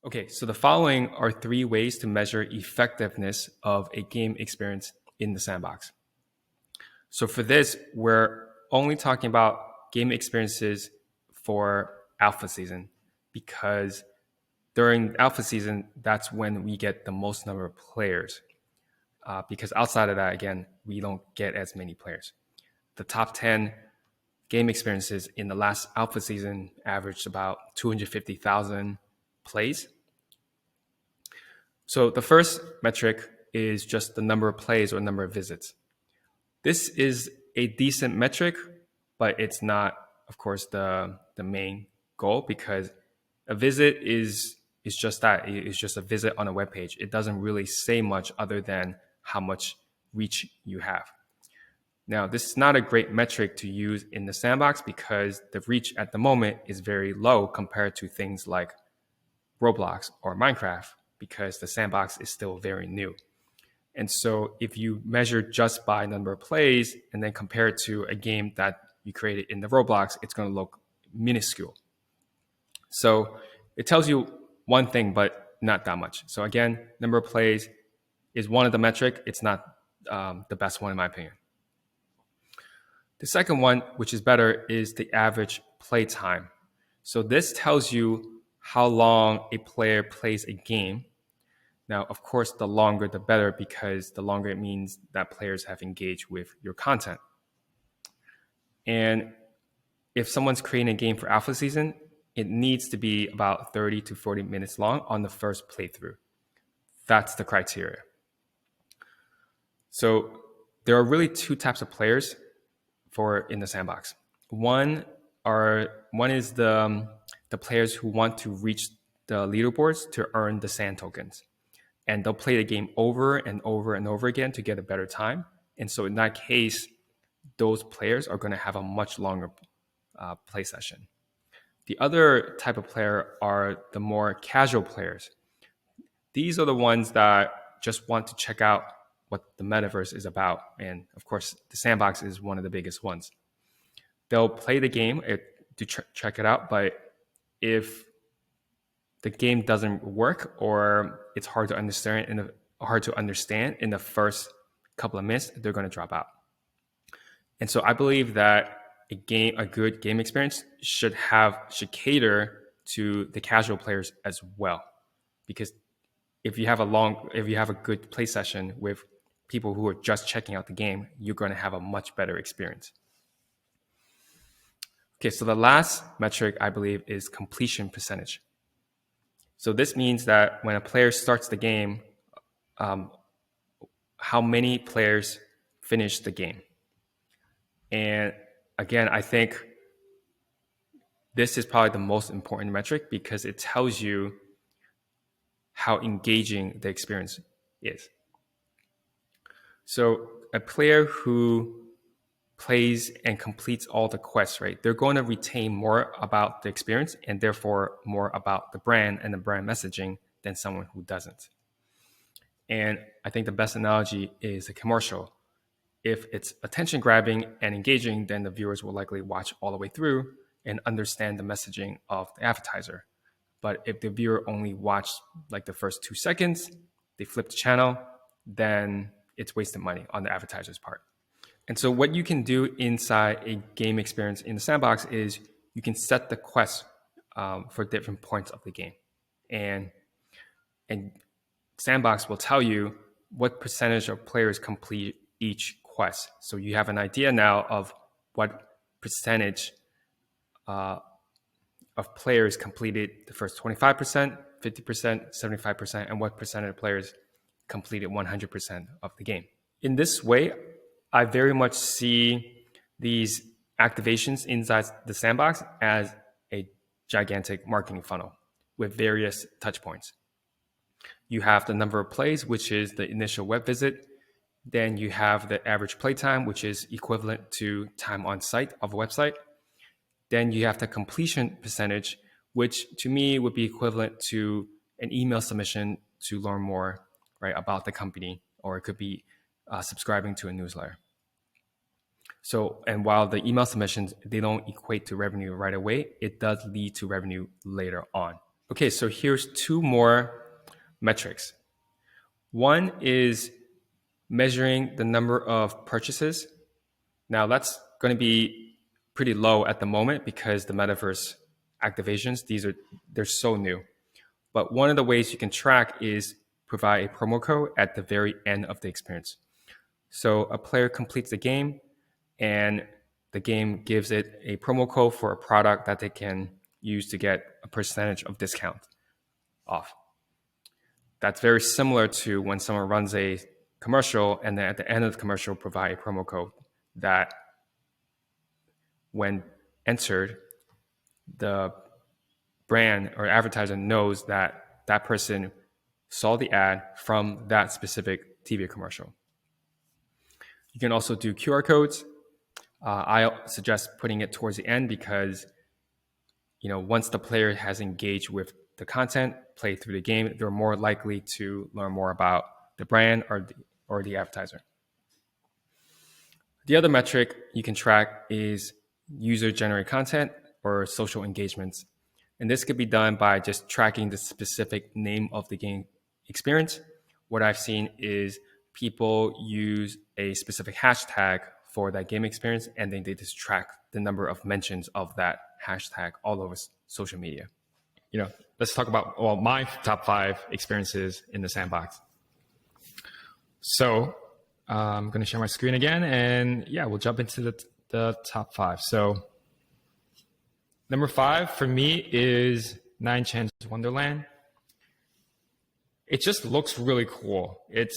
Okay, so the following are 3 ways to measure effectiveness of a game experience in the sandbox. So for this, we're only talking about game experiences for alpha season because during alpha season, that's when we get the most number of players. Because outside of that, again, we don't get as many players. The top 10 game experiences in the last alpha season averaged about 250,000 plays. So the first metric is just the number of plays or number of visits. This is a decent metric, but it's not, of course, the main goal because a visit is just that. It's just a visit on a web page. It doesn't really say much other than how much reach you have. Now, this is not a great metric to use in the sandbox because the reach at the moment is very low compared to things like Roblox or Minecraft because the sandbox is still very new. And so if you measure just by number of plays and then compare it to a game that you created in the Roblox, it's going to look minuscule. So it tells you one thing, but not that much. So again, number of plays is one of the metric. It's not the best one in my opinion. The second one, which is better, is the average play time. So this tells you how long a player plays a game. Now, of course, the longer the better because the longer it means that players have engaged with your content. And if someone's creating a game for alpha season, it needs to be about 30 to 40 minutes long on the first playthrough. That's the criteria. So there are really 2 types of players in the sandbox. One is the players who want to reach the leaderboards to earn the sand tokens. And they'll play the game over and over and over again to get a better time. And so in that case, those players are going to have a much longer play session. The other type of player are the more casual players. These are the ones that just want to check out what the metaverse is about. And of course, the sandbox is one of the biggest ones. They'll play the game to check it out, but if the game doesn't work or it's hard to understand in the first couple of minutes, they're going to drop out. And so I believe that a good game experience should cater to the casual players as well, because if you have a good play session with people who are just checking out the game, you're going to have a much better experience. Okay, so the last metric I believe is completion percentage. So this means that when a player starts the game, how many players finish the game. And again, I think this is probably the most important metric because it tells you how engaging the experience is. So a player who plays and completes all the quests, right? They're going to retain more about the experience and therefore more about the brand and the brand messaging than someone who doesn't. And I think the best analogy is a commercial. If it's attention grabbing and engaging, then the viewers will likely watch all the way through and understand the messaging of the advertiser. But if the viewer only watched like the first 2 seconds, they flip the channel, then it's wasted money on the advertiser's part. And so what you can do inside a game experience in the sandbox is you can set the quests for different points of the game. And Sandbox will tell you what percentage of players complete each quest. So you have an idea now of what percentage of players completed the first 25%, 50%, 75%, and what percent of players completed 100% of the game. In this way, I very much see these activations inside the sandbox as a gigantic marketing funnel with various touch points. You have the number of plays, which is the initial web visit. Then you have the average playtime, which is equivalent to time on site of a website. Then you have the completion percentage, which to me would be equivalent to an email submission to learn more, right, about the company, or it could be subscribing to a newsletter. So, and while the email submissions, they don't equate to revenue right away, it does lead to revenue later on. Okay, so here's two more metrics. One is measuring the number of purchases. Now that's going to be pretty low at the moment because the Metaverse activations, they're so new. But one of the ways you can track is provide a promo code at the very end of the experience. So a player completes the game and the game gives it a promo code for a product that they can use to get a percentage of discount off. That's very similar to when someone runs a commercial and then at the end of the commercial provide a promo code that when entered, the brand or advertiser knows that that person saw the ad from that specific TV commercial. You can also do QR codes. I suggest putting it towards the end because once the player has engaged with the content, played through the game, they're more likely to learn more about the brand or the advertiser. The other metric you can track is user-generated content or social engagements. And this could be done by just tracking the specific name of the game experience. What I've seen is people use a specific hashtag for that game experience, and then they just track the number of mentions of that hashtag all over social media. Let's talk about my top 5 experiences in the Sandbox. So I'm going to share my screen again, and we'll jump into the top 5. So number 5 for me is Nine Chins Wonderland. It just looks really cool. It's